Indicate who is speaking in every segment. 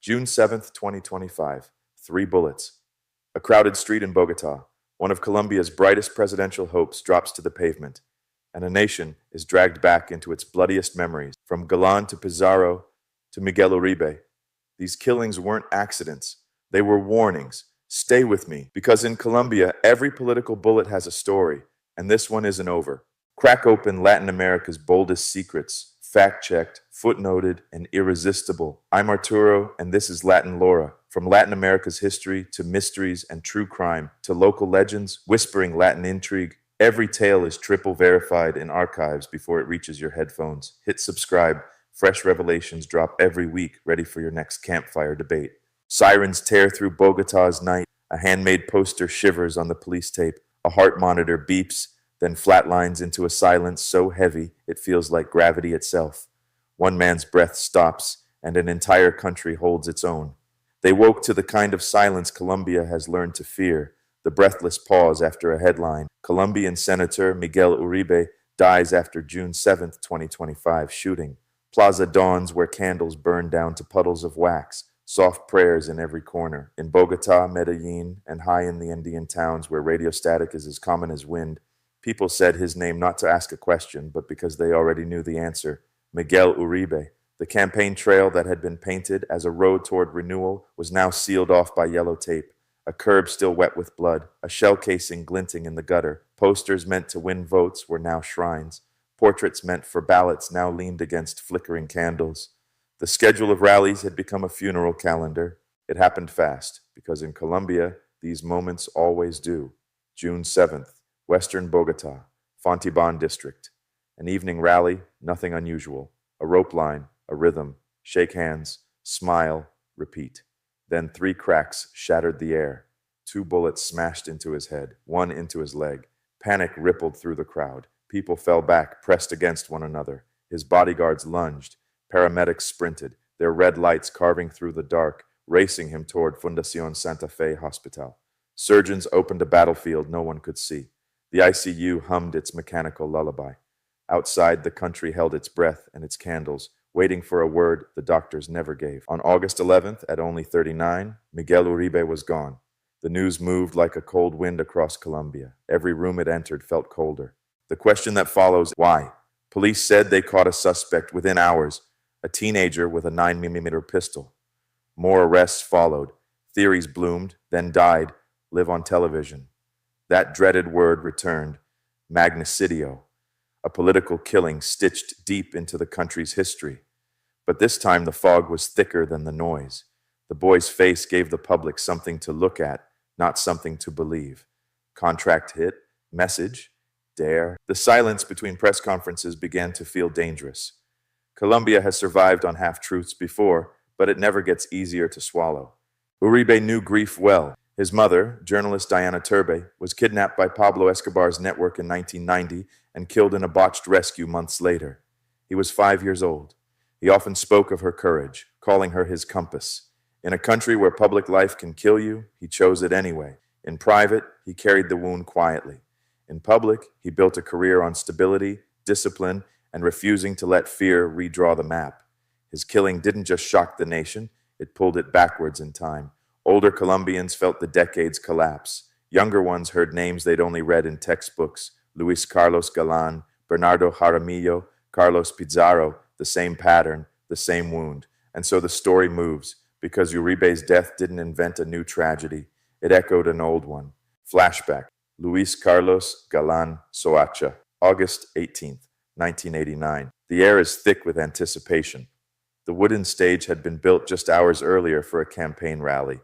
Speaker 1: June 7th, 2025. 3 bullets. A crowded street in Bogotá, one of Colombia's brightest presidential hopes, drops to the pavement, and a nation is dragged back into its bloodiest memories. From Galán to Pizarro to Miguel Uribe, these killings weren't accidents. They were warnings. Stay with me, because in Colombia, every political bullet has a story, and this one isn't over. Crack open Latin America's boldest secrets, fact-checked, footnoted, and irresistible. I'm Arturo, and this is Latin Lore. From Latin America's history to mysteries and true crime to local legends, whispering Latin intrigue, every tale is triple verified in archives before it reaches your headphones. Hit subscribe. Fresh revelations drop every week, ready for your next campfire debate. Sirens tear through Bogotá's night. A handmade poster shivers on the police tape. A heart monitor beeps, then flatlines into a silence so heavy it feels like gravity itself. One man's breath stops, and an entire country holds its own. They woke to the kind of silence Colombia has learned to fear, the breathless pause after a headline. Colombian Senator Miguel Uribe dies after June 7th, 2025 shooting. Plaza dawns where candles burn down to puddles of wax, soft prayers in every corner. In Bogotá, Medellín, and high in the Andean towns where radio static is as common as wind, people said his name not to ask a question, but because they already knew the answer. Miguel Uribe. The campaign trail that had been painted as a road toward renewal was now sealed off by yellow tape. A curb still wet with blood, a shell casing glinting in the gutter. Posters meant to win votes were now shrines. Portraits meant for ballots now leaned against flickering candles. The schedule of rallies had become a funeral calendar. It happened fast, because in Colombia, these moments always do. June 7th, Western Bogotá, Fontibon District. An evening rally, nothing unusual. A rope line, a rhythm, shake hands, smile, repeat. Then 3 cracks shattered the air. 2 bullets smashed into his head, 1 into his leg. Panic rippled through the crowd. People fell back, pressed against one another. His bodyguards lunged. Paramedics sprinted, their red lights carving through the dark, racing him toward Fundación Santa Fe Hospital. Surgeons opened a battlefield no one could see. The ICU hummed its mechanical lullaby. Outside, the country held its breath and its candles, waiting for a word the doctors never gave. On August 11th, at only 39, Miguel Uribe was gone. The news moved like a cold wind across Colombia. Every room it entered felt colder. The question that follows, why? Police said they caught a suspect within hours, a teenager with a 9mm pistol. More arrests followed. Theories bloomed, then died, live on television. That dreaded word returned, magnicidio, a political killing stitched deep into the country's history. But this time the fog was thicker than the noise. The boy's face gave the public something to look at, not something to believe. Contract hit, message, dare. The silence between press conferences began to feel dangerous. Colombia has survived on half-truths before, but it never gets easier to swallow. Uribe knew grief well. His mother, journalist Diana Turbe, was kidnapped by Pablo Escobar's network in 1990 and killed in a botched rescue months later. He was 5 years old. He often spoke of her courage, calling her his compass. In a country where public life can kill you, he chose it anyway. In private, he carried the wound quietly. In public, he built a career on stability, discipline, and refusing to let fear redraw the map. His killing didn't just shock the nation, it pulled it backwards in time. Older Colombians felt the decades collapse. Younger ones heard names they'd only read in textbooks. Luis Carlos Galán, Bernardo Jaramillo, Carlos Pizarro, the same pattern, the same wound. And so the story moves, because Uribe's death didn't invent a new tragedy. It echoed an old one. Flashback. Luis Carlos Galán, Soacha, August 18th, 1989. The air is thick with anticipation. The wooden stage had been built just hours earlier for a campaign rally.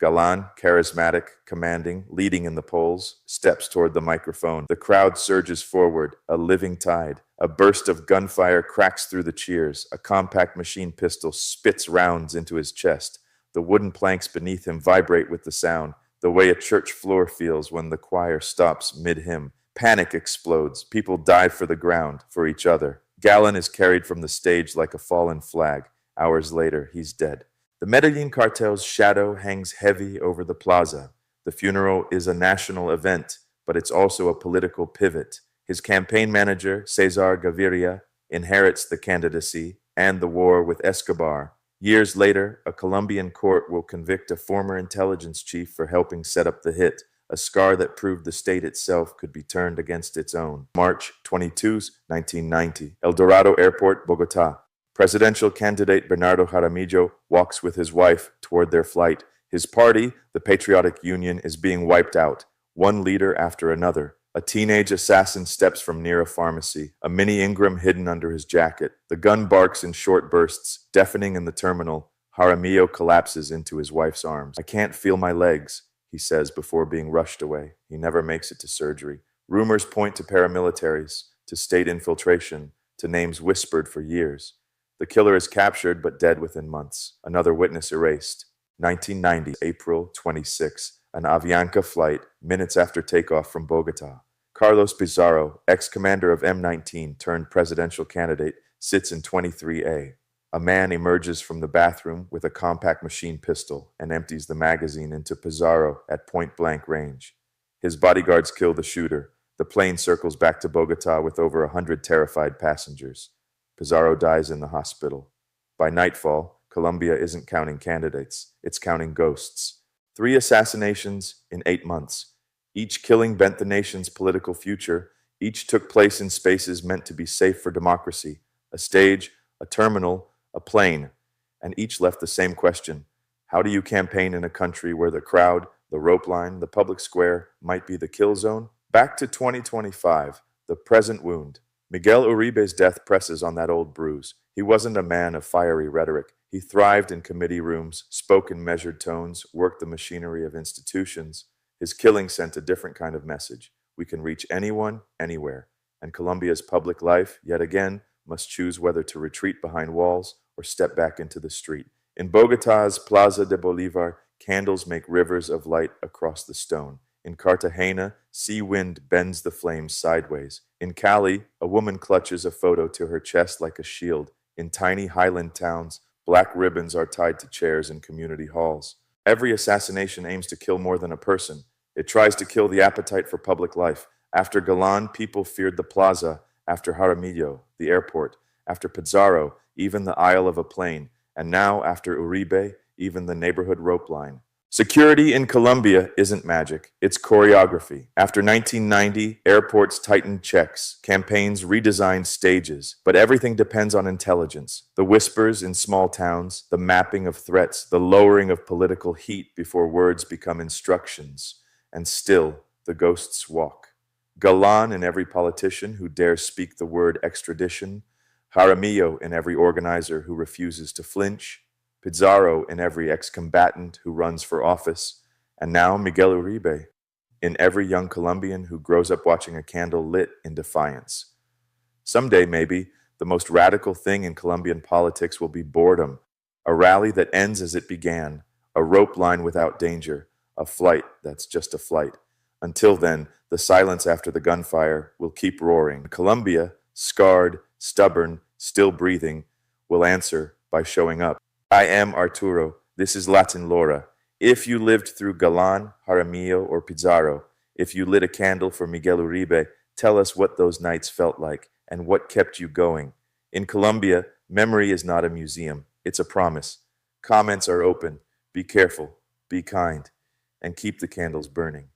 Speaker 1: Galán, charismatic, commanding, leading in the polls, steps toward the microphone. The crowd surges forward, a living tide. A burst of gunfire cracks through the cheers. A compact machine pistol spits rounds into his chest. The wooden planks beneath him vibrate with the sound, the way a church floor feels when the choir stops mid-hymn. Panic explodes. People dive for the ground, for each other. Galán is carried from the stage like a fallen flag. Hours later, he's dead. The Medellín Cartel's shadow hangs heavy over the plaza. The funeral is a national event, but it's also a political pivot. His campaign manager, Cesar Gaviria, inherits the candidacy and the war with Escobar, Years later, a Colombian court will convict a former intelligence chief for helping set up the hit, a scar that proved the state itself could be turned against its own. March 22, 1990, El Dorado Airport, Bogotá. Presidential candidate Bernardo Jaramillo walks with his wife toward their flight. His party, the Patriotic Union, is being wiped out, one leader after another. A teenage assassin steps from near a pharmacy, a mini Ingram hidden under his jacket. The gun barks in short bursts, deafening in the terminal. Jaramillo collapses into his wife's arms. "I can't feel my legs," he says before being rushed away. He never makes it to surgery. Rumors point to paramilitaries, to state infiltration, to names whispered for years. The killer is captured but dead within months. Another witness erased. 1990, April 26. An Avianca flight, minutes after takeoff from Bogotá. Carlos Pizarro, ex-commander of M19 turned presidential candidate, sits in 23A. A man emerges from the bathroom with a compact machine pistol and empties the magazine into Pizarro at point-blank range. His bodyguards kill the shooter. The plane circles back to Bogotá with over 100 terrified passengers. Pizarro dies in the hospital. By nightfall, Colombia isn't counting candidates, it's counting ghosts. 3 assassinations in 8 months. Each killing bent the nation's political future. Each took place in spaces meant to be safe for democracy. A stage, a terminal, a plane. And each left the same question. How do you campaign in a country where the crowd, the rope line, the public square might be the kill zone? Back to 2025, the present wound. Miguel Uribe's death presses on that old bruise. He wasn't a man of fiery rhetoric. He thrived in committee rooms, spoke in measured tones, worked the machinery of institutions. His killing sent a different kind of message. We can reach anyone, anywhere. And Colombia's public life, yet again, must choose whether to retreat behind walls or step back into the street. In Bogotá's Plaza de Bolívar, candles make rivers of light across the stone. In Cartagena, sea wind bends the flames sideways. In Cali, a woman clutches a photo to her chest like a shield. In tiny highland towns, black ribbons are tied to chairs in community halls. Every assassination aims to kill more than a person. It tries to kill the appetite for public life. After Galán, people feared the plaza. After Jaramillo, the airport. After Pizarro, even the aisle of a plane. And now, after Uribe, even the neighborhood rope line. Security in Colombia isn't magic, it's choreography. After 1990, airports tightened checks, campaigns redesigned stages, but everything depends on intelligence. The whispers in small towns, the mapping of threats, the lowering of political heat before words become instructions. And still, the ghosts walk. Galán in every politician who dares speak the word extradition, Jaramillo in every organizer who refuses to flinch, Pizarro in every ex-combatant who runs for office, and now Miguel Uribe in every young Colombian who grows up watching a candle lit in defiance. Someday, maybe, the most radical thing in Colombian politics will be boredom, a rally that ends as it began, a rope line without danger, a flight that's just a flight. Until then, the silence after the gunfire will keep roaring. Colombia, scarred, stubborn, still breathing, will answer by showing up. I am Arturo. This is Latin Laura. If you lived through Galán, Jaramillo, or Pizarro, if you lit a candle for Miguel Uribe, tell us what those nights felt like and what kept you going. In Colombia, memory is not a museum. It's a promise. Comments are open. Be careful, be kind, and keep the candles burning.